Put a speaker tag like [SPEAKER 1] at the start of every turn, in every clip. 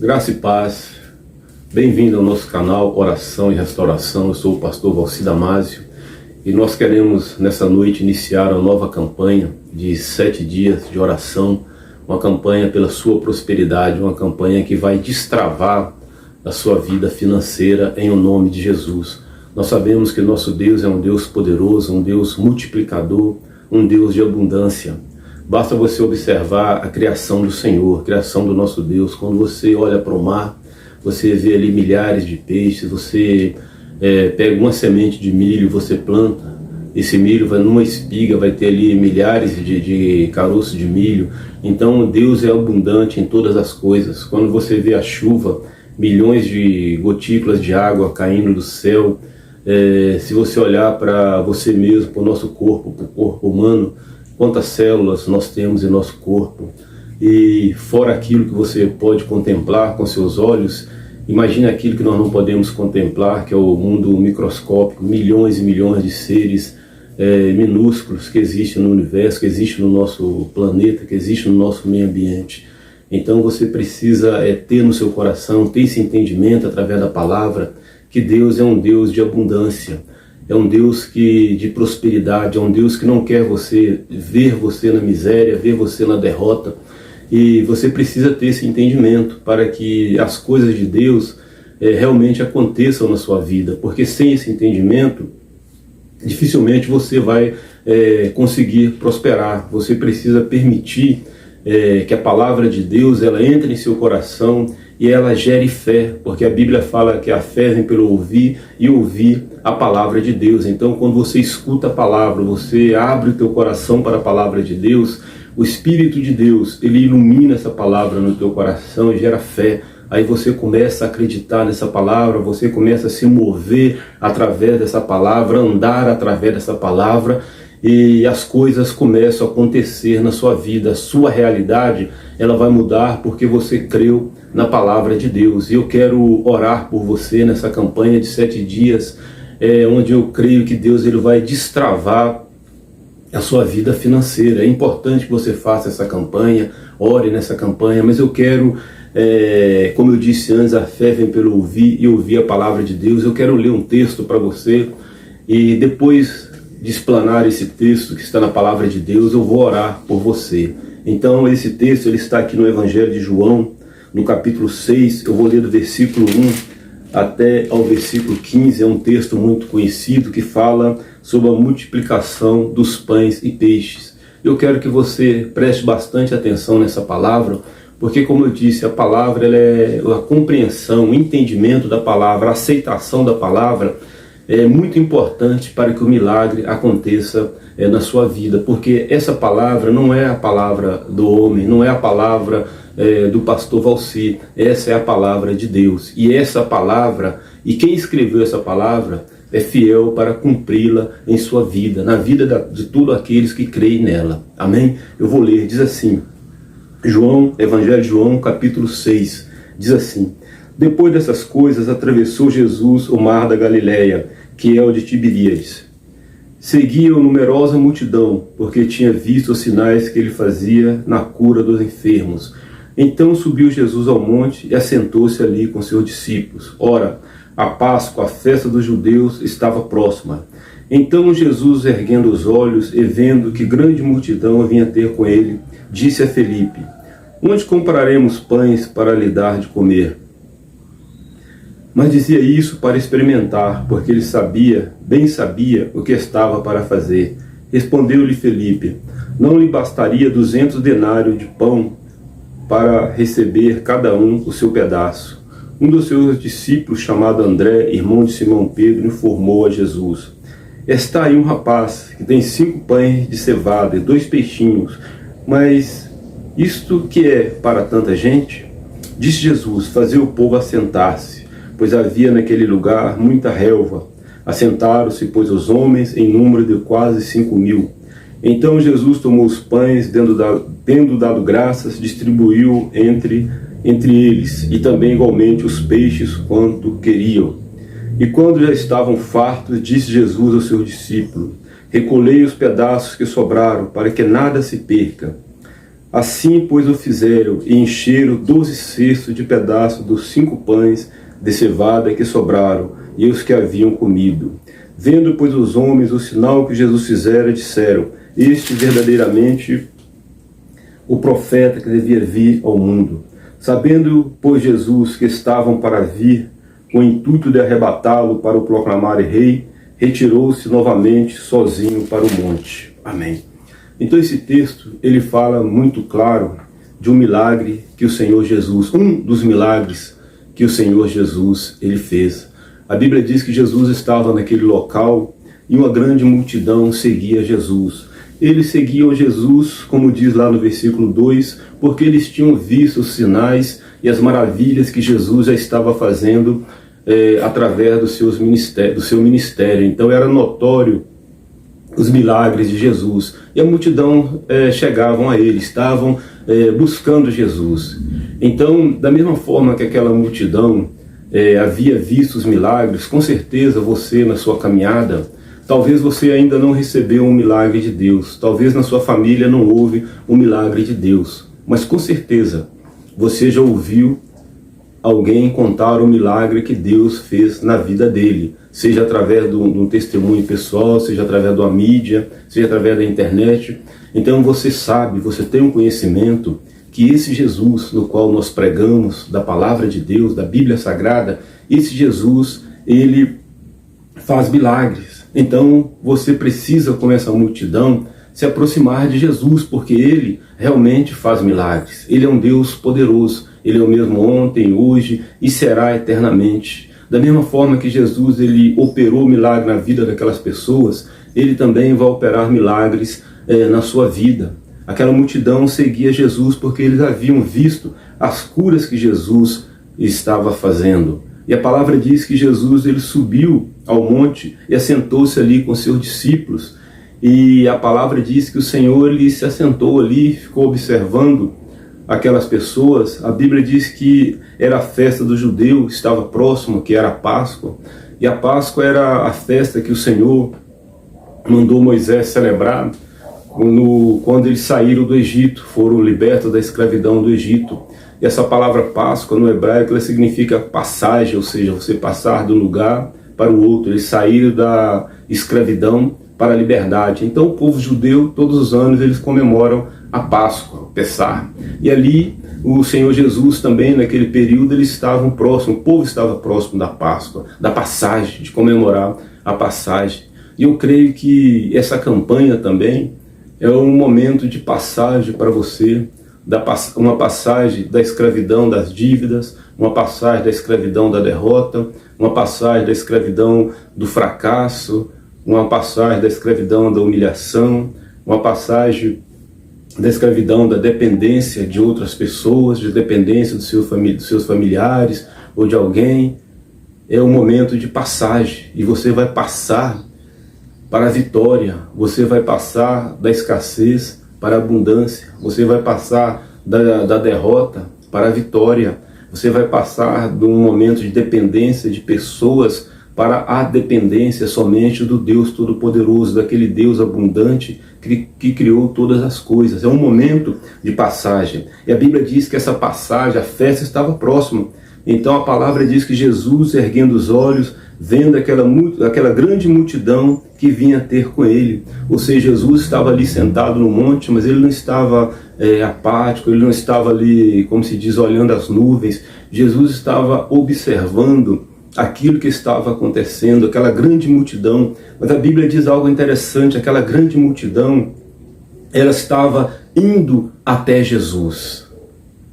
[SPEAKER 1] Graça e paz, bem-vindo ao nosso canal Oração e Restauração. Eu sou o pastor Valci Damásio e nós queremos nessa noite iniciar uma nova campanha de 7 dias de oração, uma campanha pela sua prosperidade, uma campanha que vai destravar a sua vida financeira em o nome de Jesus. Nós sabemos que nosso Deus é um Deus poderoso, um Deus multiplicador, um Deus de abundância. Basta você observar a criação do Senhor, a criação do nosso Deus. Quando você olha para o mar, você vê ali milhares de peixes, você pega uma semente de milho, você planta, esse milho vai numa espiga, vai ter ali milhares de caroços de milho. Então Deus é abundante em todas as coisas. Quando você vê a chuva, milhões de gotículas de água caindo do céu, se você olhar para você mesmo, para o nosso corpo, para o corpo humano, quantas células nós temos em nosso corpo, e fora aquilo que você pode contemplar com seus olhos, imagine aquilo que nós não podemos contemplar, que é o mundo microscópico, milhões e milhões de seres minúsculos que existem no universo, que existem no nosso planeta, que existem no nosso meio ambiente. Então você precisa ter no seu coração, ter esse entendimento através da palavra, que Deus é um Deus de abundância. É um Deus de prosperidade, é um Deus que não quer ver você na miséria, ver você na derrota. E você precisa ter esse entendimento para que as coisas de Deus realmente aconteçam na sua vida. Porque sem esse entendimento, dificilmente você vai conseguir prosperar. Você precisa permitir que a palavra de Deus ela entre em seu coração e ela gere fé, porque a Bíblia fala que a fé vem pelo ouvir e ouvir a palavra de Deus. Então quando você escuta a palavra, você abre o teu coração para a palavra de Deus, o Espírito de Deus, ele ilumina essa palavra no teu coração e gera fé. Aí você começa a acreditar nessa palavra, você começa a se mover através dessa palavra, andar através dessa palavra, e as coisas começam a acontecer na sua vida. A sua realidade ela vai mudar porque você creu na palavra de Deus. E eu quero orar por você nessa campanha de 7 dias, onde eu creio que Deus ele vai destravar a sua vida financeira. É importante que você faça essa campanha, ore nessa campanha, mas eu quero, como eu disse antes, a fé vem pelo ouvir e ouvir a palavra de Deus. Eu quero ler um texto para você e depois de explanar esse texto que está na palavra de Deus, eu vou orar por você. Então esse texto ele está aqui no Evangelho de João, no capítulo 6, eu vou ler do versículo 1 até ao versículo 15, é um texto muito conhecido que fala sobre a multiplicação dos pães e peixes. Eu quero que você preste bastante atenção nessa palavra, porque como eu disse, a palavra ela é a compreensão, o entendimento da palavra, a aceitação da palavra é muito importante para que o milagre aconteça na sua vida, porque essa palavra não é a palavra do homem, não é a palavra do pastor Valci, essa é a palavra de Deus. E essa palavra, e quem escreveu essa palavra, é fiel para cumpri-la em sua vida, na vida de todos aqueles que creem nela. Amém? Eu vou ler, diz assim, Evangelho de João, capítulo 6, diz assim: depois dessas coisas, atravessou Jesus o mar da Galileia, que é o de Tiberíades. Seguia-o numerosa multidão, porque tinha visto os sinais que ele fazia na cura dos enfermos. Então subiu Jesus ao monte e assentou-se ali com seus discípulos. Ora, a Páscoa, a festa dos judeus, estava próxima. Então Jesus, erguendo os olhos e vendo que grande multidão vinha ter com ele, disse a Felipe: onde compraremos pães para lhe dar de comer? Mas dizia isso para experimentar, porque ele bem sabia o que estava para fazer. Respondeu-lhe Felipe: não lhe bastaria 200 denários de pão para receber cada um o seu pedaço? Um dos seus discípulos, chamado André, irmão de Simão Pedro, informou a Jesus: está aí um rapaz que tem 5 pães de cevada e 2 peixinhos, mas isto que é para tanta gente? Disse Jesus: fazia o povo assentar-se, pois havia naquele lugar muita relva. Assentaram-se, pois, os homens em número de quase 5.000. Então Jesus tomou os pães, tendo dado graças, distribuiu entre eles, e também igualmente os peixes quanto queriam. E quando já estavam fartos, disse Jesus aos seus discípulos: recolhei os pedaços que sobraram, para que nada se perca. Assim, pois, o fizeram, e encheram 12 cestos de pedaços dos 5 pães de cevada que sobraram, e os que haviam comido. Vendo, pois, os homens o sinal que Jesus fizera, disseram: este verdadeiramente o profeta que devia vir ao mundo. Sabendo, pois, Jesus que estavam para vir, com o intuito de arrebatá-lo para o proclamar rei, retirou-se novamente sozinho para o monte. Amém. Então esse texto, ele fala muito claro de um milagre que o Senhor Jesus, um dos milagres que o Senhor Jesus, ele fez. A Bíblia diz que Jesus estava naquele local e uma grande multidão seguia Jesus. Eles seguiam Jesus, como diz lá no versículo 2, porque eles tinham visto os sinais e as maravilhas que Jesus já estava fazendo através do seu ministério. Então era notório os milagres de Jesus. E a multidão chegavam a ele, estavam buscando Jesus. Então, da mesma forma que aquela multidão havia visto os milagres, com certeza você na sua caminhada, talvez você ainda não recebeu um milagre de Deus, talvez na sua família não houve um milagre de Deus, mas com certeza você já ouviu alguém contar o milagre que Deus fez na vida dele, seja através de um testemunho pessoal, seja através de uma mídia, seja através da internet. Então você sabe, você tem um conhecimento que esse Jesus no qual nós pregamos, da palavra de Deus, da Bíblia Sagrada, esse Jesus, ele faz milagres. Então você precisa, com essa multidão, se aproximar de Jesus, porque ele realmente faz milagres. Ele é um Deus poderoso, ele é o mesmo ontem, hoje e será eternamente. Da mesma forma que Jesus ele operou milagre na vida daquelas pessoas, ele também vai operar milagres na sua vida. Aquela multidão seguia Jesus porque eles haviam visto as curas que Jesus estava fazendo. E a palavra diz que Jesus ele subiu ao monte e assentou-se ali com seus discípulos. E a palavra diz que o Senhor ele se assentou ali, ficou observando aquelas pessoas. A Bíblia diz que era a festa do judeu, estava próximo, que era a Páscoa. E a Páscoa era a festa que o Senhor mandou Moisés celebrar quando eles saíram do Egito, foram libertos da escravidão do Egito. E essa palavra Páscoa no hebraico ela significa passagem, ou seja, você passar de um lugar para o outro. Eles saíram da escravidão para a liberdade. Então o povo judeu, todos os anos, eles comemoram a Páscoa, o Pessah. E ali o Senhor Jesus também, naquele período, eles estavam próximos, o povo estava próximo da Páscoa, da passagem, de comemorar a passagem. E eu creio que essa campanha também é um momento de passagem para você, uma passagem da escravidão das dívidas, uma passagem da escravidão da derrota, uma passagem da escravidão do fracasso, uma passagem da escravidão da humilhação, uma passagem da escravidão da dependência de outras pessoas, de dependência dos seus familiares ou de alguém. É um momento de passagem e você vai passar para a vitória, você vai passar da escassez para a abundância, você vai passar da derrota para a vitória, você vai passar de um momento de dependência de pessoas para a dependência somente do Deus Todo-Poderoso, daquele Deus abundante que criou todas as coisas. É um momento de passagem. E a Bíblia diz que essa passagem, a festa estava próxima. Então a palavra diz que Jesus, erguendo os olhos, vendo aquela grande multidão que vinha ter com ele. Ou seja, Jesus estava ali sentado no monte, mas ele não estava apático, ele não estava ali, como se diz, olhando as nuvens. Jesus estava observando aquilo que estava acontecendo, aquela grande multidão. Mas a Bíblia diz algo interessante, aquela grande multidão, ela estava indo até Jesus.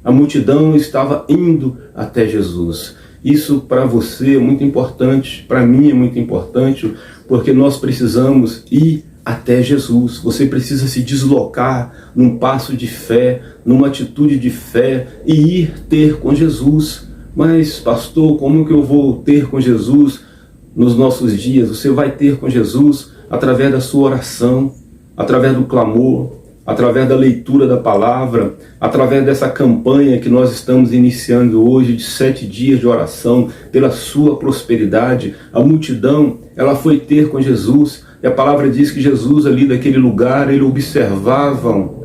[SPEAKER 1] A multidão estava indo até Jesus. Isso para você é muito importante, para mim é muito importante, porque nós precisamos ir até Jesus. Você precisa se deslocar num passo de fé, numa atitude de fé e ir ter com Jesus. Mas, pastor, como que eu vou ter com Jesus nos nossos dias? Você vai ter com Jesus através da sua oração, através do clamor, através da leitura da palavra, através dessa campanha que nós estamos iniciando hoje de 7 dias de oração pela sua prosperidade. A multidão, ela foi ter com Jesus E a palavra diz que Jesus ali daquele lugar, ele observava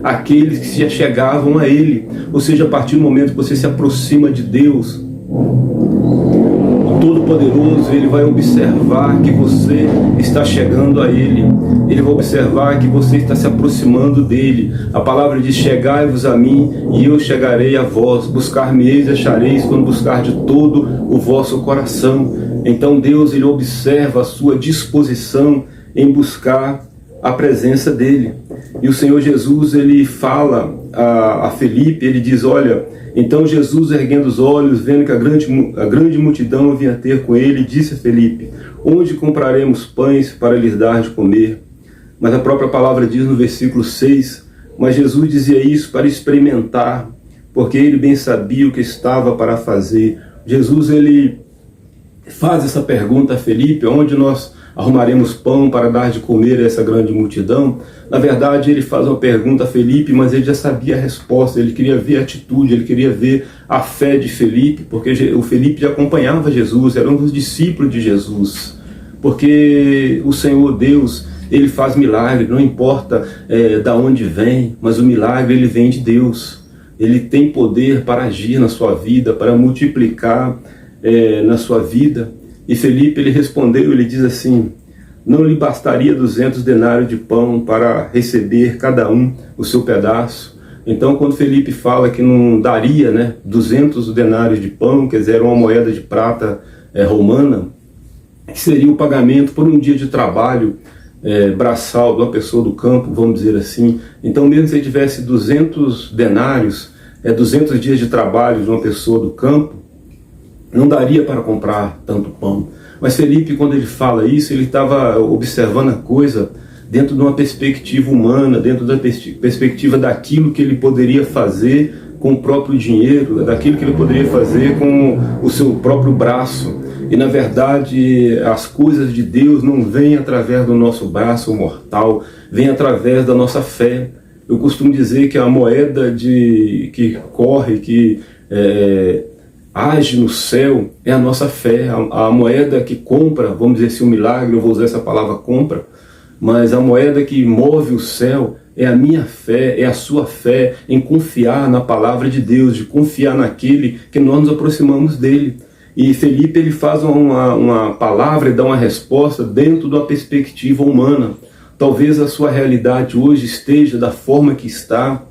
[SPEAKER 1] aqueles que se chegavam a ele. Ou seja, a partir do momento que você se aproxima de Deus, o Todo-Poderoso, ele vai observar que você está chegando a ele. Ele vai observar que você está se aproximando dele. A palavra diz: chegai-vos a mim e eu chegarei a vós. Buscar-me-eis e achareis quando buscar de todo o vosso coração. Então Deus, ele observa a sua disposição em buscar a presença dele. E o Senhor Jesus, ele fala a Felipe, ele diz: olha, então Jesus, erguendo os olhos, vendo que a grande multidão vinha ter com ele, disse a Felipe: onde compraremos pães para lhes dar de comer? Mas a própria palavra diz no versículo 6, mas Jesus dizia isso para experimentar, porque ele bem sabia o que estava para fazer. Jesus, ele faz essa pergunta a Felipe: onde nós arrumaremos pão para dar de comer a essa grande multidão? Na verdade, ele faz uma pergunta a Felipe, mas ele já sabia a resposta. Ele queria ver a atitude, ele queria ver a fé de Felipe, porque o Felipe já acompanhava Jesus, era um dos discípulos de Jesus. Porque o Senhor Deus, ele faz milagre, não importa da onde vem, mas o milagre, ele vem de Deus. Ele tem poder para agir na sua vida, para multiplicar na sua vida. E Felipe, ele respondeu, ele diz assim: não lhe bastaria 200 denários de pão para receber cada um o seu pedaço? Então, quando Felipe fala que não daria 200 denários de pão, quer dizer, uma moeda de prata romana, que seria o pagamento por um dia de trabalho braçal de uma pessoa do campo, vamos dizer assim. Então, mesmo se ele tivesse 200 denários, 200 dias de trabalho de uma pessoa do campo, não daria para comprar tanto pão. Mas Felipe, quando ele fala isso, ele estava observando a coisa dentro de uma perspectiva humana, dentro da perspectiva daquilo que ele poderia fazer com o próprio dinheiro, daquilo que ele poderia fazer com o seu próprio braço. E na verdade, as coisas de Deus não vêm através do nosso braço mortal, vêm através da nossa fé. Eu costumo dizer que a moeda que corre, que age no céu, é a nossa fé. A moeda que compra, vamos dizer assim, um milagre, eu vou usar essa palavra compra, mas a moeda que move o céu é a minha fé, é a sua fé em confiar na palavra de Deus, de confiar naquele que nós nos aproximamos dele. E Felipe, ele faz uma palavra e dá uma resposta dentro de uma perspectiva humana. Talvez a sua realidade hoje esteja da forma que está,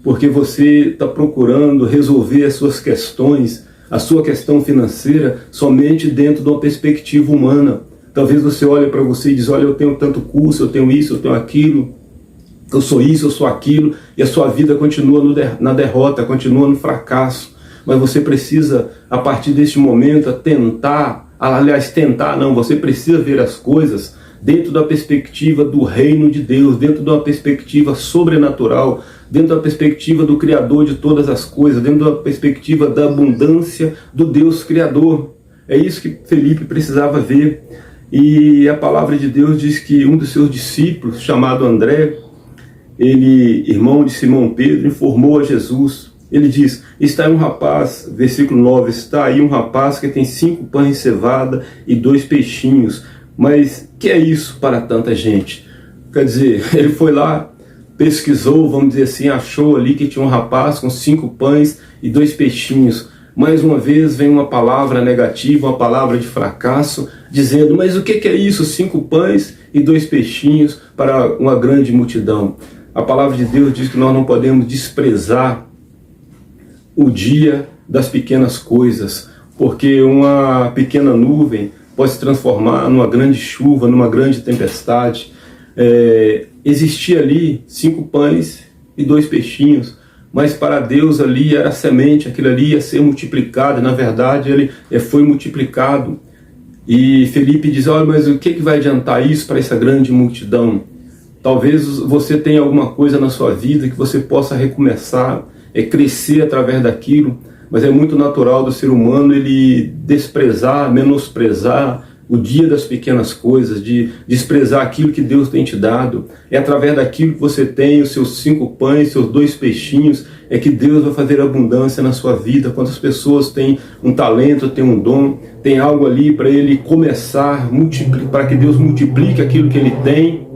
[SPEAKER 1] porque você está procurando resolver as suas questões, a sua questão financeira, somente dentro de uma perspectiva humana. Talvez você olhe para você e diz: olha, eu tenho tanto curso, eu tenho isso, eu tenho aquilo, eu sou isso, eu sou aquilo, e a sua vida continua na derrota, continua no fracasso. Mas você precisa, a partir deste momento, você precisa ver as coisas dentro da perspectiva do reino de Deus, dentro de uma perspectiva sobrenatural, dentro da perspectiva do Criador de todas as coisas, dentro da perspectiva da abundância do Deus Criador. É isso que Felipe precisava ver. E a palavra de Deus diz que um dos seus discípulos, chamado André, ele, irmão de Simão Pedro, informou a Jesus. Ele diz: está aí um rapaz, versículo 9, está aí um rapaz que tem 5 pães de cevada e 2 peixinhos. Mas que é isso para tanta gente? Quer dizer, ele foi lá, pesquisou, vamos dizer assim, achou ali que tinha um rapaz com 5 pães e 2 peixinhos. Mais uma vez vem uma palavra negativa, uma palavra de fracasso, dizendo: mas o que é isso? 5 pães e 2 peixinhos para uma grande multidão. A palavra de Deus diz que nós não podemos desprezar o dia das pequenas coisas, porque uma pequena nuvem pode se transformar numa grande chuva, numa grande tempestade. Existia ali 5 pães e 2 peixinhos, mas para Deus ali era semente, aquilo ali ia ser multiplicado, e na verdade ele foi multiplicado. E Felipe diz: olha, mas o que vai adiantar isso para essa grande multidão? Talvez você tenha alguma coisa na sua vida que você possa recomeçar, crescer através daquilo, mas é muito natural do ser humano ele desprezar, menosprezar o dia das pequenas coisas, de desprezar aquilo que Deus tem te dado. É através daquilo que você tem, os seus 5 pães, seus 2 peixinhos, é que Deus vai fazer abundância na sua vida. Quantas pessoas têm um talento, têm um dom, tem algo ali para ele começar, para que Deus multiplique aquilo que ele tem,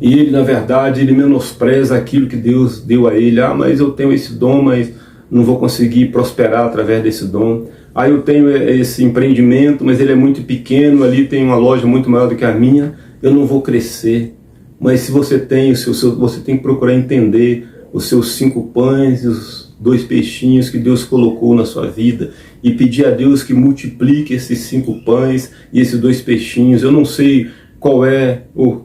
[SPEAKER 1] e ele, na verdade, ele menospreza aquilo que Deus deu a ele. Ah, mas eu tenho esse dom, mas não vou conseguir prosperar através desse dom. Ah, eu tenho esse empreendimento, mas ele é muito pequeno, ali tem uma loja muito maior do que a minha, eu não vou crescer. Mas se você tem você tem que procurar entender os seus 5 pães e os 2 peixinhos que Deus colocou na sua vida, e pedir a Deus que multiplique esses 5 pães e esses 2 peixinhos. Eu não sei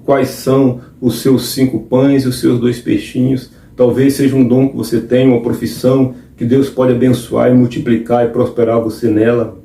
[SPEAKER 1] quais são os seus 5 pães e os seus 2 peixinhos. Talvez seja um dom que você tem, uma profissão que Deus pode abençoar e multiplicar e prosperar você nela.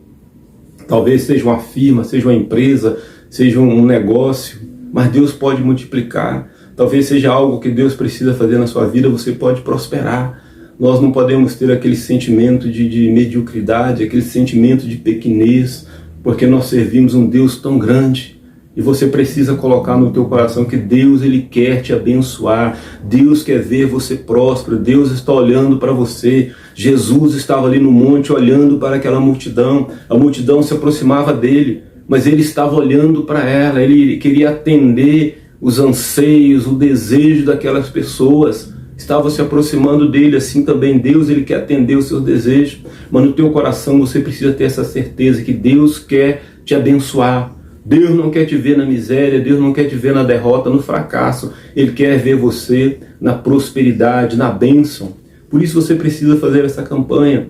[SPEAKER 1] Talvez seja uma firma, seja uma empresa, seja um negócio, mas Deus pode multiplicar. Talvez seja algo que Deus precisa fazer na sua vida, você pode prosperar. Nós não podemos ter aquele sentimento de mediocridade, aquele sentimento de pequenez, porque nós servimos um Deus tão grande. E você precisa colocar no teu coração que Deus, ele quer te abençoar. Deus quer ver você próspero. Deus está olhando para você. Jesus estava ali no monte olhando para aquela multidão. A multidão se aproximava dele, mas ele estava olhando para ela. Ele queria atender os anseios, o desejo daquelas pessoas. Estava se aproximando dele. Assim também Deus, ele quer atender os seus desejos. Mas no teu coração você precisa ter essa certeza que Deus quer te abençoar. Deus não quer te ver na miséria, Deus não quer te ver na derrota, no fracasso. Ele quer ver você na prosperidade, na bênção. Por isso você precisa fazer essa campanha,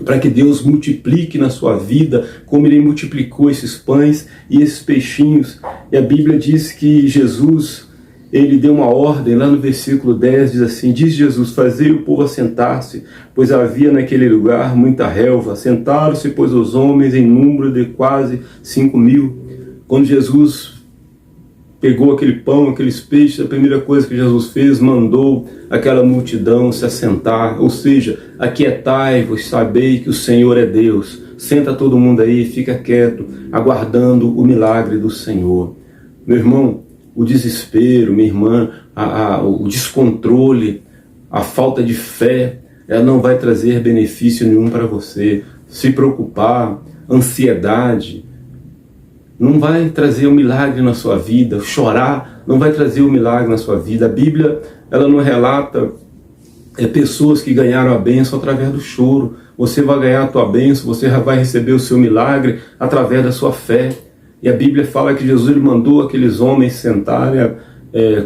[SPEAKER 1] para que Deus multiplique na sua vida, como ele multiplicou esses pães e esses peixinhos. E a Bíblia diz que Jesus, ele deu uma ordem, lá no versículo 10 diz assim: diz Jesus, fazei o povo assentar-se, pois havia naquele lugar muita relva. Assentaram-se, pois, os homens em número de quase 5.000. Quando Jesus pegou aquele pão, aqueles peixes, a primeira coisa que Jesus fez, mandou aquela multidão se assentar, ou seja, aquietai-vos, sabei que o Senhor é Deus. Senta todo mundo aí, fica quieto, aguardando o milagre do Senhor. Meu irmão, o desespero, minha irmã, o descontrole, a falta de fé, ela não vai trazer benefício nenhum para você. Se preocupar, ansiedade, não vai trazer um milagre na sua vida. Chorar não vai trazer um milagre na sua vida. A Bíblia, ela não relata pessoas que ganharam a bênção através do choro. Você vai ganhar a tua bênção, você vai receber o seu milagre através da sua fé. E a Bíblia fala que Jesus, ele mandou aqueles homens sentarem,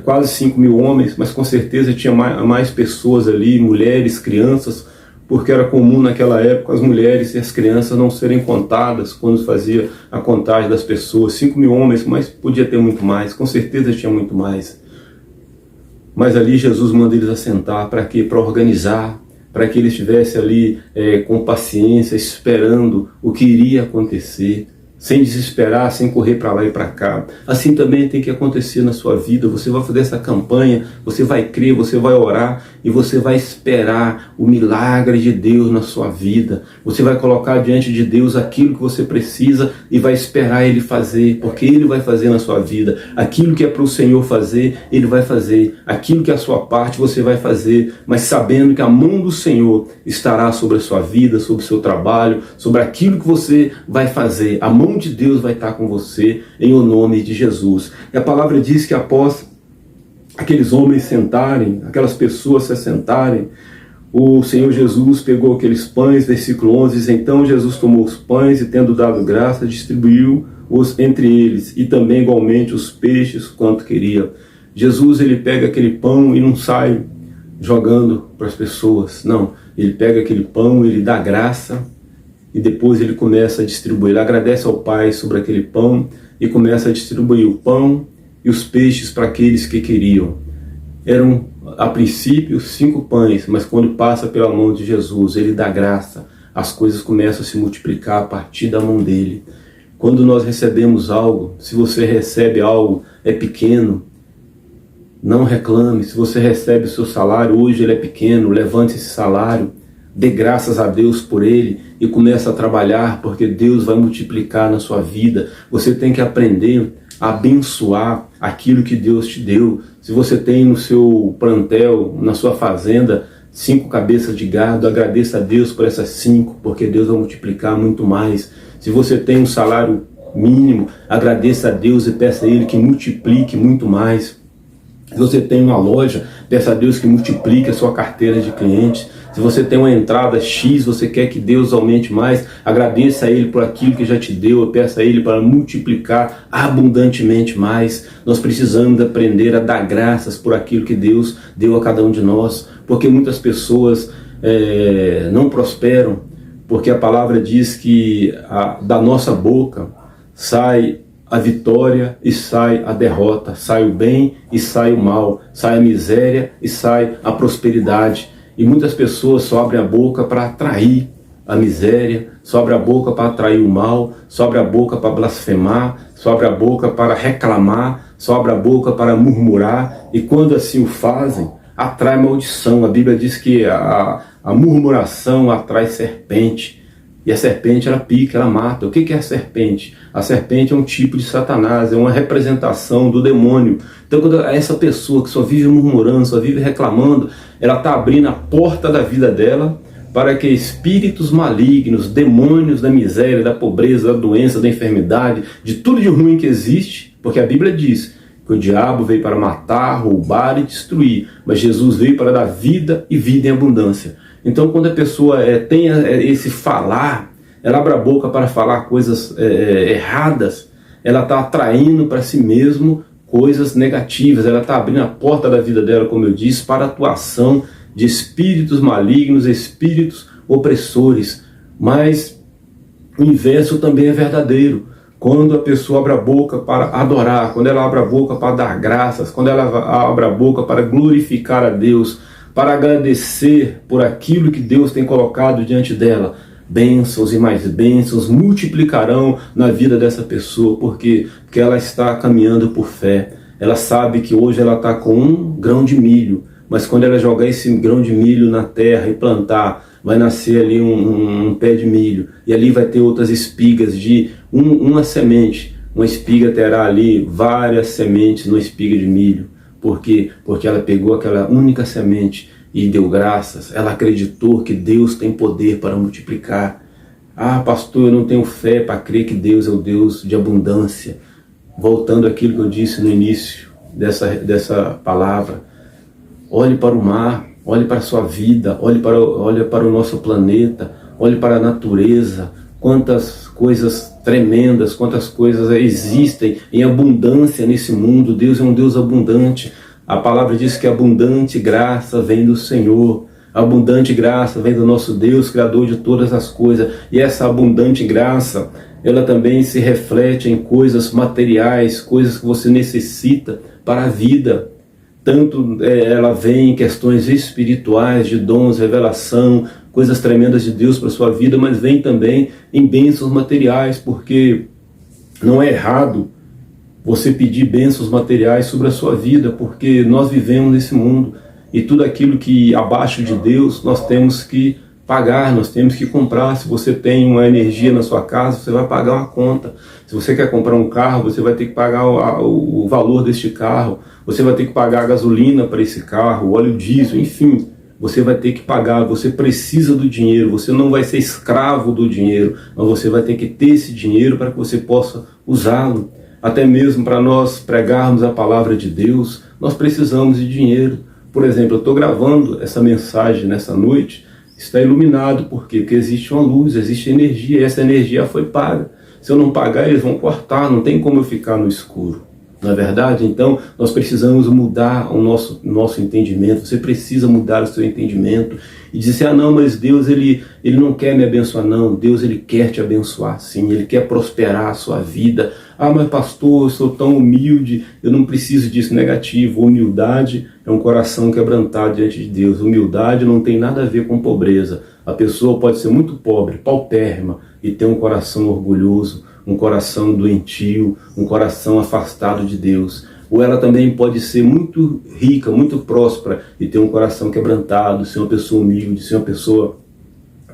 [SPEAKER 1] quase 5.000 homens, mas com certeza tinha mais pessoas ali, mulheres, crianças, porque era comum naquela época as mulheres e as crianças não serem contadas quando fazia a contagem das pessoas. 5.000 homens, mas podia ter muito mais, com certeza tinha muito mais. Mas ali Jesus manda eles assentar, para quê? Para organizar, para que eles estivessem ali com paciência, esperando o que iria acontecer, sem desesperar, sem correr para lá e para cá. Assim também tem que acontecer na sua vida. Você vai fazer essa campanha, você vai crer, você vai orar e você vai esperar o milagre de Deus na sua vida. Você vai colocar diante de Deus aquilo que você precisa e vai esperar Ele fazer, porque Ele vai fazer na sua vida. Aquilo que é para o Senhor fazer, Ele vai fazer. Aquilo que é a sua parte, você vai fazer, mas sabendo que a mão do Senhor estará sobre a sua vida, sobre o seu trabalho, sobre aquilo que você vai fazer. A mão de Deus vai estar com você, em o nome de Jesus. E a palavra diz que após aqueles homens sentarem, aquelas pessoas se assentarem, o Senhor Jesus pegou aqueles pães, versículo 11, diz: então Jesus tomou os pães e, tendo dado graça, distribuiu-os entre eles, e também igualmente os peixes, quanto queria. Jesus, ele pega aquele pão e não sai jogando para as pessoas, não. Ele pega aquele pão, ele dá graça, e depois ele começa a distribuir. Ele agradece ao Pai sobre aquele pão e começa a distribuir o pão e os peixes para aqueles que queriam. Eram, a princípio, 5 pães, mas quando passa pela mão de Jesus, ele dá graça, as coisas começam a se multiplicar a partir da mão dele. Quando nós recebemos algo, se você recebe algo, é pequeno, não reclame. Se você recebe o seu salário, hoje ele é pequeno, levante esse salário, dê graças a Deus por ele e comece a trabalhar, porque Deus vai multiplicar na sua vida. Você tem que aprender a abençoar aquilo que Deus te deu. Se você tem no seu plantel, na sua fazenda, 5 cabeças de gado, agradeça a Deus por essas 5, porque Deus vai multiplicar muito mais. Se você tem um salário mínimo, agradeça a Deus e peça a Ele que multiplique muito mais. Se você tem uma loja, peça a Deus que multiplique a sua carteira de clientes. Se você tem uma entrada X, você quer que Deus aumente mais, agradeça a Ele por aquilo que já te deu, peça a Ele para multiplicar abundantemente mais. Nós precisamos aprender a dar graças por aquilo que Deus deu a cada um de nós, porque muitas pessoas não prosperam, porque a palavra diz que da nossa boca sai a vitória e sai a derrota, sai o bem e sai o mal, sai a miséria e sai a prosperidade. E muitas pessoas só abrem a boca para atrair a miséria, só abrem a boca para atrair o mal, só abrem a boca para blasfemar, só abrem a boca para reclamar, só abrem a boca para murmurar, e quando assim o fazem, atrai maldição. A Bíblia diz que a murmuração atrai serpente. E a serpente, ela pica, ela mata. O que é a serpente? A serpente é um tipo de Satanás, é uma representação do demônio. Então, quando essa pessoa que só vive murmurando, só vive reclamando, ela está abrindo a porta da vida dela para que espíritos malignos, demônios da miséria, da pobreza, da doença, da enfermidade, de tudo de ruim que existe, porque a Bíblia diz que o diabo veio para matar, roubar e destruir, mas Jesus veio para dar vida e vida em abundância. Então, quando a pessoa tem esse falar, ela abre a boca para falar coisas erradas, ela está atraindo para si mesmo coisas negativas, ela está abrindo a porta da vida dela, como eu disse, para a atuação de espíritos malignos, espíritos opressores. Mas o inverso também é verdadeiro. Quando a pessoa abre a boca para adorar, quando ela abre a boca para dar graças, quando ela abre a boca para glorificar a Deus, para agradecer por aquilo que Deus tem colocado diante dela, bênçãos e mais bênçãos multiplicarão na vida dessa pessoa. Por quê? Porque ela está caminhando por fé. Ela sabe que hoje ela está com 1 grão de milho, mas quando ela jogar esse grão de milho na terra e plantar, vai nascer ali um pé de milho, e ali vai ter outras espigas de uma semente. Uma espiga terá ali várias sementes numa espiga de milho. Por quê? Porque ela pegou aquela única semente e deu graças. Ela acreditou que Deus tem poder para multiplicar. Ah, pastor, eu não tenho fé para crer que Deus é o Deus de abundância. Voltando àquilo que eu disse no início dessa palavra, olhe para o mar, olhe para a sua vida, olhe para o nosso planeta, olhe para a natureza. Quantas coisas tremendas, quantas coisas existem em abundância nesse mundo. Deus é um Deus abundante. A palavra diz que abundante graça vem do Senhor. A abundante graça vem do nosso Deus, Criador de todas as coisas. E essa abundante graça, ela também se reflete em coisas materiais, coisas que você necessita para a vida. Tanto ela vem em questões espirituais, de dons, revelação, coisas tremendas de Deus para a sua vida, mas vem também em bênçãos materiais, porque não é errado você pedir bênçãos materiais sobre a sua vida, porque nós vivemos nesse mundo, e tudo aquilo que abaixo de Deus nós temos que pagar, nós temos que comprar. Se você tem uma energia na sua casa, você vai pagar uma conta. Se você quer comprar um carro, você vai ter que pagar o valor deste carro, você vai ter que pagar a gasolina para esse carro, o óleo diesel, enfim, você vai ter que pagar. Você precisa do dinheiro, você não vai ser escravo do dinheiro, mas você vai ter que ter esse dinheiro para que você possa usá-lo. Até mesmo para nós pregarmos a palavra de Deus, nós precisamos de dinheiro. Por exemplo, eu estou gravando essa mensagem nessa noite, está iluminado. Por quê? Porque existe uma luz, existe energia, e essa energia foi paga. Se eu não pagar, eles vão cortar, não tem como eu ficar no escuro. Não é verdade? Então, nós precisamos mudar o nosso entendimento. Você precisa mudar o seu entendimento e dizer, ah não, mas Deus ele não quer me abençoar. Não, Deus ele quer te abençoar sim, Ele quer prosperar a sua vida. Ah, mas pastor, eu sou tão humilde, eu não preciso disso. Negativo. Humildade é um coração quebrantado diante de Deus. Humildade não tem nada a ver com pobreza. A pessoa pode ser muito pobre, paupérrima, e ter um coração orgulhoso, um coração doentio, um coração afastado de Deus. Ou ela também pode ser muito rica, muito próspera, e ter um coração quebrantado, ser uma pessoa humilde, ser uma pessoa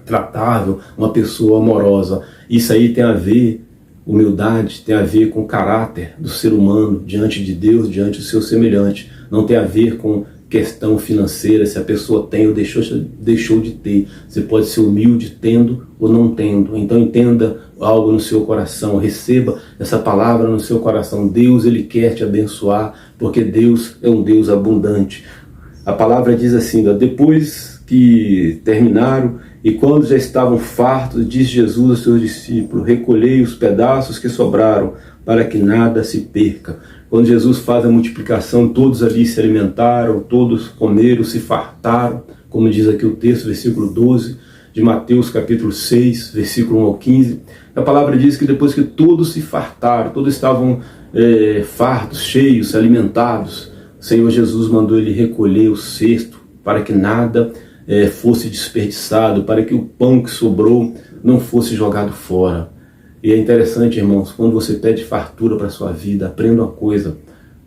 [SPEAKER 1] tratável, uma pessoa amorosa. Isso aí tem a ver, humildade tem a ver com o caráter do ser humano diante de Deus, diante do seu semelhante. Não tem a ver com questão financeira, se a pessoa tem ou deixou de ter. Você pode ser humilde tendo ou não tendo. Então entenda algo no seu coração, receba essa palavra no seu coração. Deus, Ele quer te abençoar, porque Deus é um Deus abundante. A palavra diz assim, depois que terminaram e quando já estavam fartos, diz Jesus aos seus discípulos: recolhei os pedaços que sobraram, para que nada se perca. Quando Jesus faz a multiplicação, todos ali se alimentaram, todos comeram, se fartaram, como diz aqui o texto, versículo 12 de Mateus capítulo 6, versículo 1 ao 15. A palavra diz que depois que todos se fartaram, todos estavam fartos, cheios, alimentados, o Senhor Jesus mandou ele recolher o cesto para que nada fosse desperdiçado, para que o pão que sobrou não fosse jogado fora. E é interessante, irmãos, quando você pede fartura para a sua vida, aprenda uma coisa: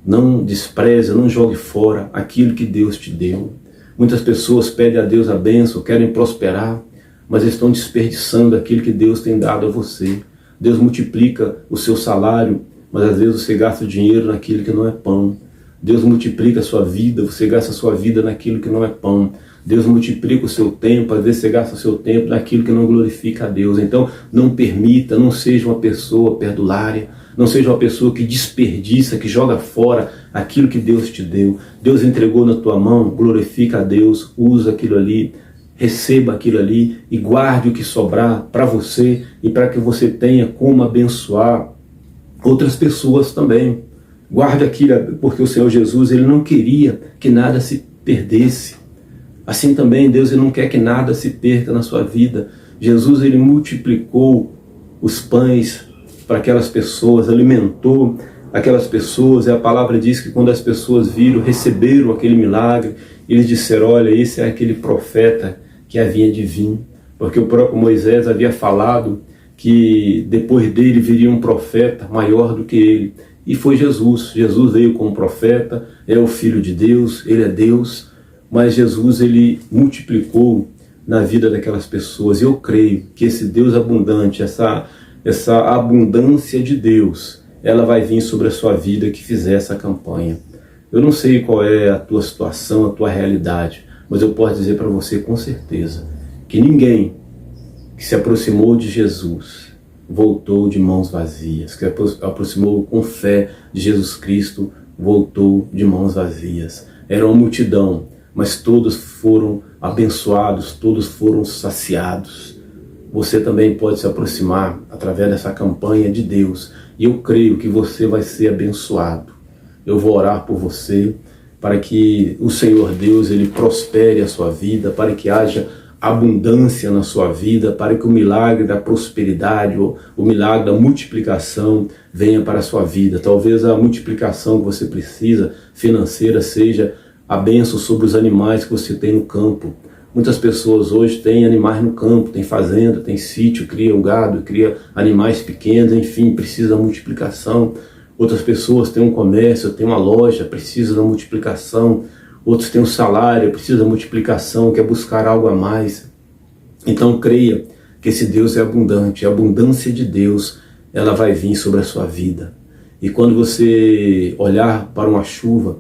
[SPEAKER 1] não despreze, não jogue fora aquilo que Deus te deu. Muitas pessoas pedem a Deus a bênção, querem prosperar, mas estão desperdiçando aquilo que Deus tem dado a você. Deus multiplica o seu salário, mas às vezes você gasta o dinheiro naquilo que não é pão. Deus multiplica a sua vida, você gasta a sua vida naquilo que não é pão. Deus multiplica o seu tempo, às vezes você gasta o seu tempo naquilo que não glorifica a Deus. Então não permita, não seja uma pessoa perdulária, não seja uma pessoa que desperdiça, que joga fora aquilo que Deus te deu. Deus entregou na tua mão, glorifica a Deus, usa aquilo ali, receba aquilo ali e guarde o que sobrar para você e para que você tenha como abençoar outras pessoas também. Guarde aquilo, porque o Senhor Jesus, Ele não queria que nada se perdesse. Assim também Deus, Ele não quer que nada se perca na sua vida. Jesus, Ele multiplicou os pães para aquelas pessoas, alimentou aquelas pessoas, e a palavra diz que quando as pessoas viram, receberam aquele milagre, eles disseram: olha, esse é aquele profeta que havia de vir, porque o próprio Moisés havia falado que depois dele viria um profeta maior do que ele, e foi Jesus. Jesus veio como profeta, é o Filho de Deus, Ele é Deus, mas Jesus, Ele multiplicou na vida daquelas pessoas. E eu creio que esse Deus abundante, essa abundância de Deus, ela vai vir sobre a sua vida que fizer essa campanha. Eu não sei qual é a tua situação, a tua realidade, mas eu posso dizer para você com certeza que ninguém que se aproximou de Jesus voltou de mãos vazias, que aproximou com fé de Jesus Cristo voltou de mãos vazias. Era uma multidão, mas todos foram abençoados, todos foram saciados. Você também pode se aproximar através dessa campanha de Deus, e eu creio que você vai ser abençoado. Eu vou orar por você, para que o Senhor Deus, Ele prospere a sua vida, para que haja abundância na sua vida, para que o milagre da prosperidade, o milagre da multiplicação venha para a sua vida. Talvez a multiplicação que você precisa, financeira, seja a bênção sobre os animais que você tem no campo. Muitas pessoas hoje têm animais no campo, têm fazenda, têm sítio, criam gado, criam animais pequenos, enfim, precisa da multiplicação. Outras pessoas têm um comércio, têm uma loja, precisa da multiplicação. Outros têm um salário, precisa da multiplicação, quer buscar algo a mais. Então creia que esse Deus é abundante, a abundância de Deus, ela vai vir sobre a sua vida. E quando você olhar para uma chuva,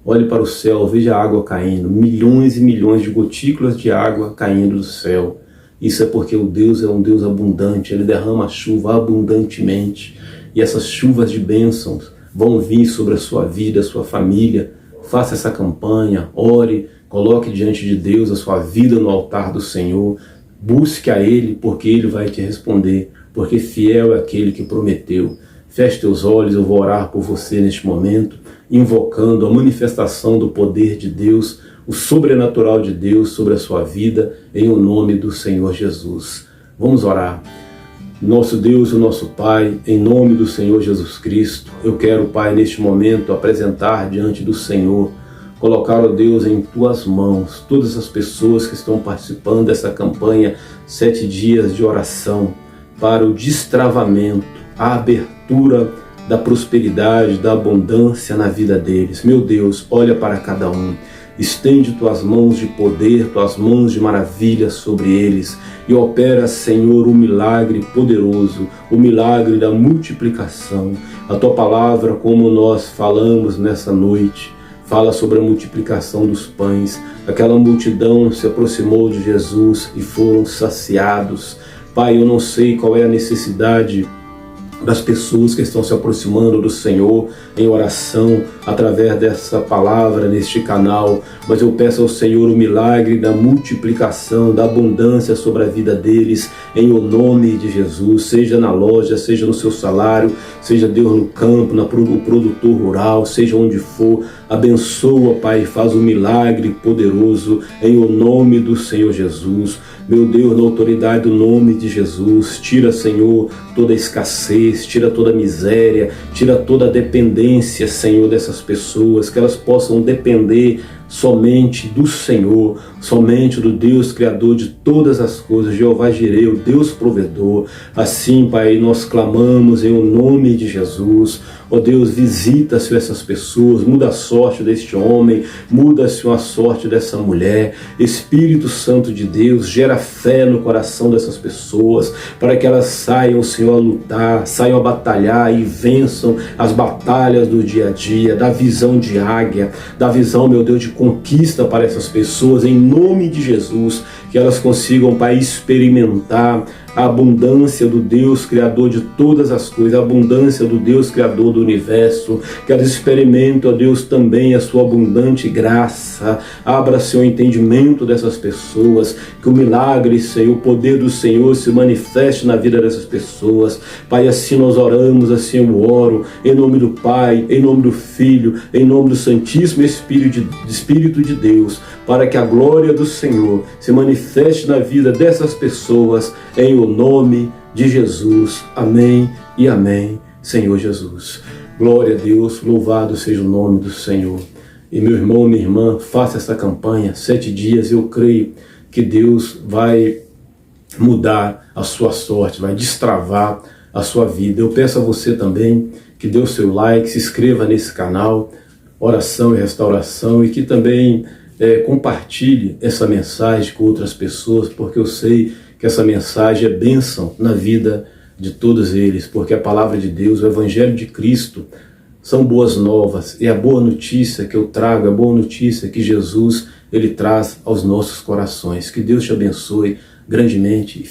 [SPEAKER 1] olhe para o céu, veja a água caindo, milhões e milhões de gotículas de água caindo do céu. Isso é porque o Deus é um Deus abundante, Ele derrama a chuva abundantemente. E essas chuvas de bênçãos vão vir sobre a sua vida, a sua família. Faça essa campanha, ore, coloque diante de Deus a sua vida no altar do Senhor. Busque a Ele, porque Ele vai te responder, porque fiel é aquele que prometeu. Feche teus olhos, eu vou orar por você neste momento, invocando a manifestação do poder de Deus, o sobrenatural de Deus sobre a sua vida, em o nome do Senhor Jesus. Vamos orar. Nosso Deus e nosso Pai, em nome do Senhor Jesus Cristo, eu quero, Pai, neste momento apresentar diante do Senhor, colocar, ó Deus, em Tuas mãos, todas as pessoas que estão participando dessa campanha 7 dias de oração, para o destravamento, a abertura da prosperidade, da abundância na vida deles. Meu Deus, olha para cada um. Estende Tuas mãos de poder, Tuas mãos de maravilha sobre eles e opera, Senhor, um milagre poderoso, o milagre da multiplicação. A Tua palavra, como nós falamos nessa noite, fala sobre a multiplicação dos pães. Aquela multidão se aproximou de Jesus e foram saciados. Pai, eu não sei qual é a necessidade das pessoas que estão se aproximando do Senhor em oração através dessa palavra neste canal, mas eu peço ao Senhor o milagre da multiplicação, da abundância sobre a vida deles, em o nome de Jesus, seja na loja, seja no seu salário, seja Deus no campo, no produtor rural, seja onde for. Abençoa, Pai, faz um milagre poderoso em o nome do Senhor Jesus. Meu Deus, na autoridade do nome de Jesus, tira, Senhor, toda a escassez, tira toda a miséria, tira toda a dependência, Senhor, dessas pessoas, que elas possam depender somente do Senhor, somente do Deus Criador de todas as coisas, Jeová Jireh, o Deus provedor. Assim, Pai, nós clamamos em o nome de Jesus. Ó Deus, visita, Senhor, essas pessoas, muda a sorte deste homem, muda, Senhor, a sorte dessa mulher. Espírito Santo de Deus, gera fé no coração dessas pessoas, para que elas saiam, Senhor, a lutar, saiam a batalhar e vençam as batalhas do dia a dia, da visão de águia, da visão, meu Deus, de conquista para essas pessoas, em nome de Jesus, que elas consigam, Pai, experimentar a abundância do Deus Criador de todas as coisas, a abundância do Deus Criador do universo, que elas experimentem, ó Deus, também a sua abundante graça. Abra, Senhor, o entendimento dessas pessoas, que o milagre, Senhor, o poder do Senhor se manifeste na vida dessas pessoas. Pai, assim nós oramos, assim eu oro, em nome do Pai, em nome do Filho, em nome do Santíssimo Espírito de Deus, para que a glória do Senhor se manifeste na vida dessas pessoas, em o nome de Jesus. Amém e amém, Senhor Jesus. Glória a Deus, louvado seja o nome do Senhor. E meu irmão, minha irmã, faça essa campanha, 7 dias, eu creio que Deus vai mudar a sua sorte, vai destravar a sua vida. Eu peço a você também que dê o seu like, se inscreva nesse canal, Oração e Restauração, e que também compartilhe essa mensagem com outras pessoas, porque eu sei que essa mensagem é bênção na vida de todos eles, porque a palavra de Deus, o Evangelho de Cristo, são boas novas, e a boa notícia que eu trago, a boa notícia que Jesus ele traz aos nossos corações. Que Deus te abençoe grandemente.